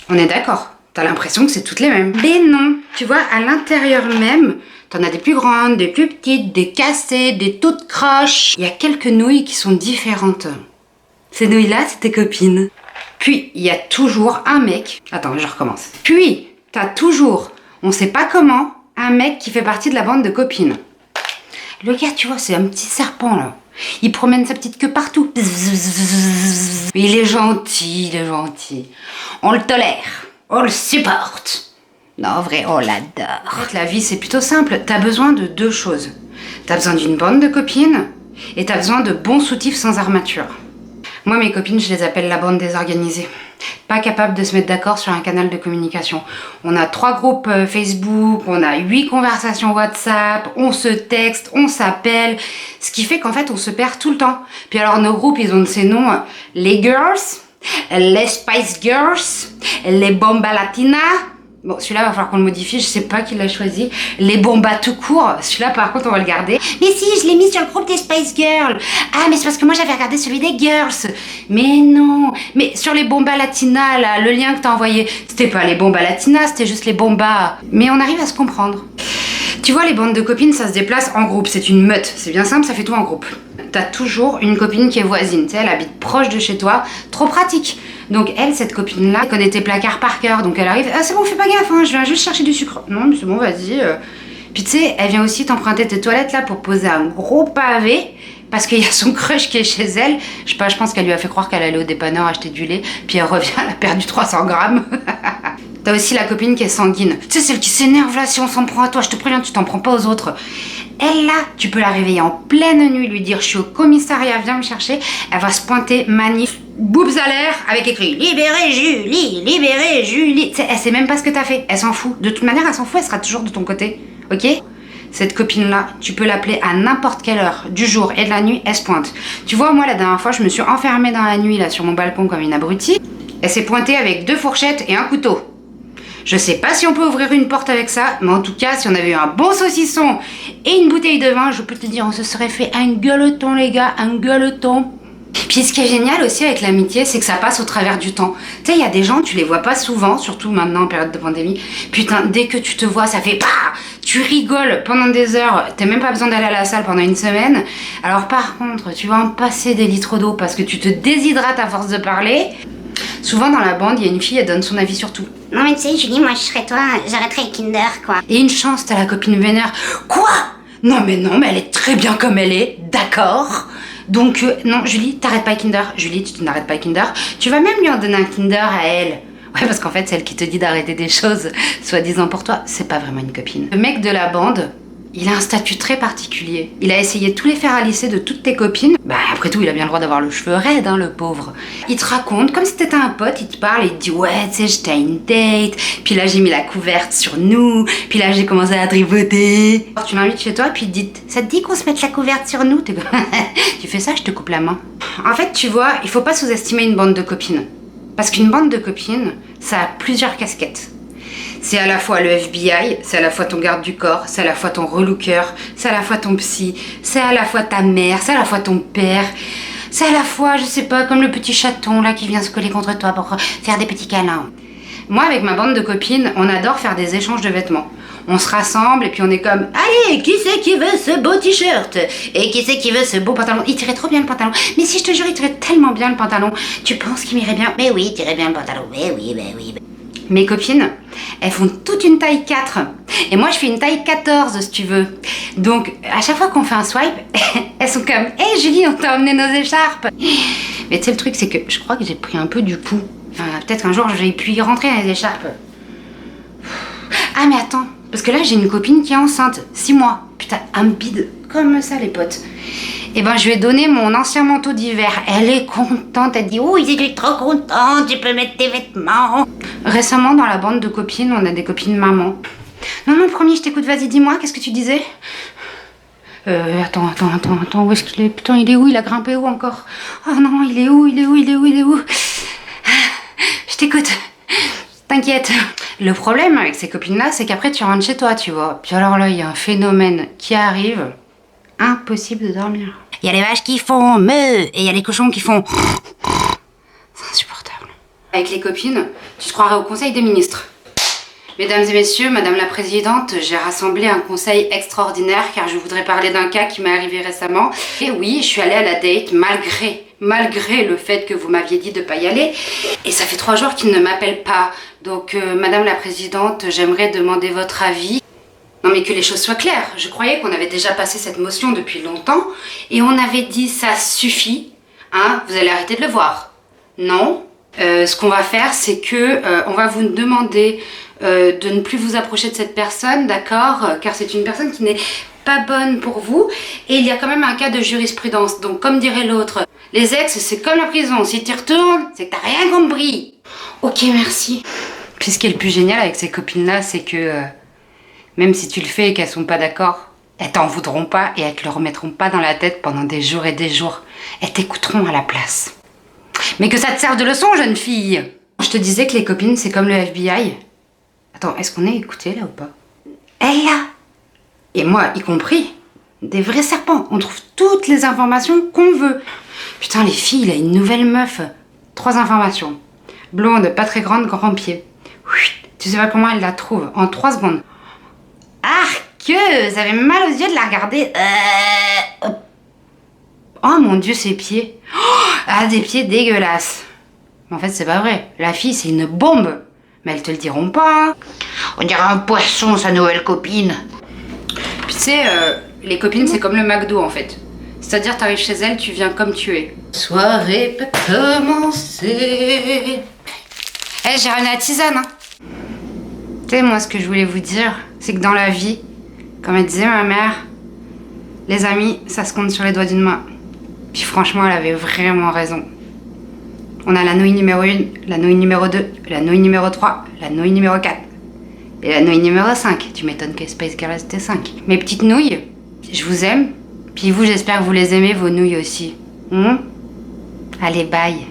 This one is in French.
On est d'accord. T'as l'impression que c'est toutes les mêmes. Mais non, tu vois, à l'intérieur même, t'en as des plus grandes, des plus petites, des cassées, des toutes croches. Il y a quelques nouilles qui sont différentes. Ces nouilles-là, c'est tes copines. Puis, il y a toujours un mec... Attends, je recommence. Puis, t'as toujours, on sait pas comment, un mec qui fait partie de la bande de copines. Le gars, tu vois, c'est un petit serpent, là. Il promène sa petite queue partout. Il est gentil, il est gentil. On le tolère. On le supporte. Non, en vrai, on l'adore. En fait, la vie, c'est plutôt simple. T'as besoin de deux choses. T'as besoin d'une bande de copines et t'as besoin de bons soutifs sans armature. Moi, mes copines, je les appelle la bande désorganisée. Pas capable de se mettre d'accord sur un canal de communication. On a 3 groupes Facebook, on a 8 conversations WhatsApp, on se texte, on s'appelle. Ce qui fait qu'en fait, on se perd tout le temps. Puis alors, nos groupes, ils ont de ces noms, les girls, les Spice Girls, les Bomba Latina. Bon, celui-là, va falloir qu'on le modifie, je sais pas qui l'a choisi. Les Bombas tout court, celui-là, par contre, on va le garder. Mais si, je l'ai mis sur le groupe des Spice Girls. Ah, mais c'est parce que moi, j'avais regardé celui des Girls. Mais non. Mais sur les Bombas Latina, là, le lien que t'as envoyé, c'était pas les Bombas Latina, c'était juste les Bombas. Mais on arrive à se comprendre. Tu vois, les bandes de copines, ça se déplace en groupe, c'est une meute. C'est bien simple, ça fait tout en groupe. T'as toujours une copine qui est voisine, tu sais, elle habite proche de chez toi, trop pratique. Donc elle, cette copine-là, elle connaît tes placards par cœur, donc elle arrive, ah c'est bon, fais pas gaffe, hein, je viens juste chercher du sucre. Non, mais c'est bon, vas-y. Puis tu sais, elle vient aussi t'emprunter tes toilettes là pour poser un gros pavé, parce qu'il y a son crush qui est chez elle. Je sais pas, je pense qu'elle lui a fait croire qu'elle allait au dépanneur acheter du lait, puis elle revient, elle a perdu 300 grammes. T'as aussi la copine qui est sanguine. Tu sais, celle qui s'énerve là, si on s'en prend à toi, je te préviens, tu t'en prends pas aux autres. Elle là, tu peux la réveiller en pleine nuit, lui dire je suis au commissariat, viens me chercher. Elle va se pointer, manif, boobs à l'air, avec écrit libérez Julie, libérez Julie. Tu sais, elle sait même pas ce que t'as fait, elle s'en fout. De toute manière, elle s'en fout, elle sera toujours de ton côté, ok? Cette copine-là, tu peux l'appeler à n'importe quelle heure, du jour et de la nuit, elle se pointe. Tu vois, moi, la dernière fois, je me suis enfermée dans la nuit, là, sur mon balcon comme une abrutie. Elle s'est pointée avec 2 fourchettes et un couteau. Je sais pas si on peut ouvrir une porte avec ça, mais en tout cas, si on avait eu un bon saucisson et une bouteille de vin, je peux te dire, on se serait fait un gueuleton, les gars, un gueuleton. Puis ce qui est génial aussi avec l'amitié, c'est que ça passe au travers du temps. Tu sais, il y a des gens, tu les vois pas souvent, surtout maintenant en période de pandémie. Putain, dès que tu te vois, ça fait bah, tu rigoles pendant des heures, t'as même pas besoin d'aller à la salle pendant une semaine. Alors par contre, tu vas en passer des litres d'eau parce que tu te déshydrates à force de parler. Souvent dans la bande, il y a une fille, elle donne son avis sur tout. Non mais tu sais Julie, moi je serais toi, j'arrêterais Kinder quoi. Et une chance, t'as la copine vénère. Quoi? Non mais elle est très bien comme elle est, d'accord? Donc non Julie, t'arrêtes pas Kinder. Julie, tu n'arrêtes pas Kinder. Tu vas même lui en donner un Kinder à elle. Ouais, parce qu'en fait, celle qui te dit d'arrêter des choses, soi-disant pour toi, c'est pas vraiment une copine. Le mec de la bande, il a un statut très particulier. Il a essayé de tous les fers à lisser de toutes tes copines. Bah après tout, il a bien le droit d'avoir le cheveu raide, hein, le pauvre. Il te raconte, comme si t'étais un pote, il te parle, il te dit ouais, tu sais, j'étais à une date, puis là j'ai mis la couverte sur nous, puis là j'ai commencé à tripoter. Alors, tu l'invites chez toi, puis il te dit, ça te dit qu'on se mette la couverte sur nous? Tu fais ça, je te coupe la main. En fait, tu vois, il faut pas sous-estimer une bande de copines. Parce qu'une bande de copines, ça a plusieurs casquettes. C'est à la fois le FBI, c'est à la fois ton garde du corps, c'est à la fois ton relooker, c'est à la fois ton psy, c'est à la fois ta mère, c'est à la fois ton père, c'est à la fois, je sais pas, comme le petit chaton là qui vient se coller contre toi pour faire des petits câlins. Moi, avec ma bande de copines, on adore faire des échanges de vêtements. On se rassemble et puis on est comme allez, qui c'est qui veut ce beau t-shirt? Et qui c'est qui veut ce beau pantalon? Il tirait trop bien le pantalon. Mais si je te jure, il tirait tellement bien le pantalon. Tu penses qu'il m'irait bien? Mais oui, il tirait bien le pantalon. Mais oui, mais oui. Mes copines, elles font toute une taille 4. Et moi, je fais une taille 14, si tu veux. Donc, à chaque fois qu'on fait un swipe, elles sont comme « Hey Julie, on t'a emmené nos écharpes !» Mais tu sais, le truc, c'est que je crois que j'ai pris un peu du coup. Peut-être qu'un jour, j'ai pu y rentrer dans les écharpes. Ah, mais attends, parce que là, j'ai une copine qui est enceinte. 6 mois. Putain, un bide comme ça, les potes. Et ben, je lui ai donné mon ancien manteau d'hiver. Elle est contente. Elle dit « Oh, il est trop contente, tu peux mettre tes vêtements. » Récemment, dans la bande de copines, on a des copines mamans. Non, non, promis, je t'écoute. Vas-y, dis-moi, qu'est-ce que tu disais? Attends, où est-ce qu'il est? Putain, il est où? Il a grimpé où encore? Oh non, il est où? Je t'écoute. T'inquiète. Le problème avec ces copines-là, c'est qu'après, tu rentres chez toi, tu vois. Puis alors là, il y a un phénomène qui arrive. Impossible de dormir. Il y a les vaches qui font meuh et il y a les cochons qui font... C'est insupportable. Avec les copines, tu te croirais au conseil des ministres. Mesdames et messieurs, Madame la Présidente, j'ai rassemblé un conseil extraordinaire car je voudrais parler d'un cas qui m'est arrivé récemment. Et oui, je suis allée à la date malgré le fait que vous m'aviez dit de pas y aller. Et ça fait 3 jours qu'il ne m'appelle pas. Donc, Madame la Présidente, j'aimerais demander votre avis. Non mais que les choses soient claires. Je croyais qu'on avait déjà passé cette motion depuis longtemps et on avait dit ça suffit. Hein, vous allez arrêter de le voir. Non. Ce qu'on va faire, c'est que on va vous demander de ne plus vous approcher de cette personne, d'accord, car c'est une personne qui n'est pas bonne pour vous. Et il y a quand même un cas de jurisprudence. Donc, comme dirait l'autre, les ex, c'est comme la prison. Si tu retournes, c'est que t'as rien compris. Ok, merci. Puis ce qui est le plus génial avec ces copines-là, c'est que même si tu le fais et qu'elles sont pas d'accord, elles t'en voudront pas et elles te le remettront pas dans la tête pendant des jours et des jours. Elles t'écouteront à la place. Mais que ça te serve de leçon, jeune fille. Je te disais que les copines, c'est comme le FBI. Attends, est-ce qu'on est écouté là ou pas? Elle là. Et moi, y compris. Des vrais serpents. On trouve toutes les informations qu'on veut. Putain, les filles, il a une nouvelle meuf. 3 informations. Blonde, pas très grande, grand pied. Tu sais pas comment elle la trouve. En 3 secondes. Arqueuse, j'avais mal aux yeux de la regarder. Oh mon Dieu, ses pieds. Des pieds dégueulasses. Mais en fait, c'est pas vrai. La fille, c'est une bombe. Mais elles te le diront pas. On dirait un poisson, sa nouvelle copine. Puis tu sais, les copines, c'est comme le McDo en fait. C'est-à-dire, t'arrives chez elles, tu viens comme tu es. Soirée peut commencer. J'ai ramené la tisane, hein. Tu sais, moi, ce que je voulais vous dire, c'est que dans la vie, comme elle disait ma mère, les amis, ça se compte sur les doigts d'une main. Puis franchement, elle avait vraiment raison. On a la nouille numéro 1, la nouille numéro 2, la nouille numéro 3, la nouille numéro 4 et la nouille numéro 5. Tu m'étonnes que Space Girl c'était 5. Mes petites nouilles, je vous aime. Puis vous, j'espère que vous les aimez, vos nouilles aussi. Allez, bye.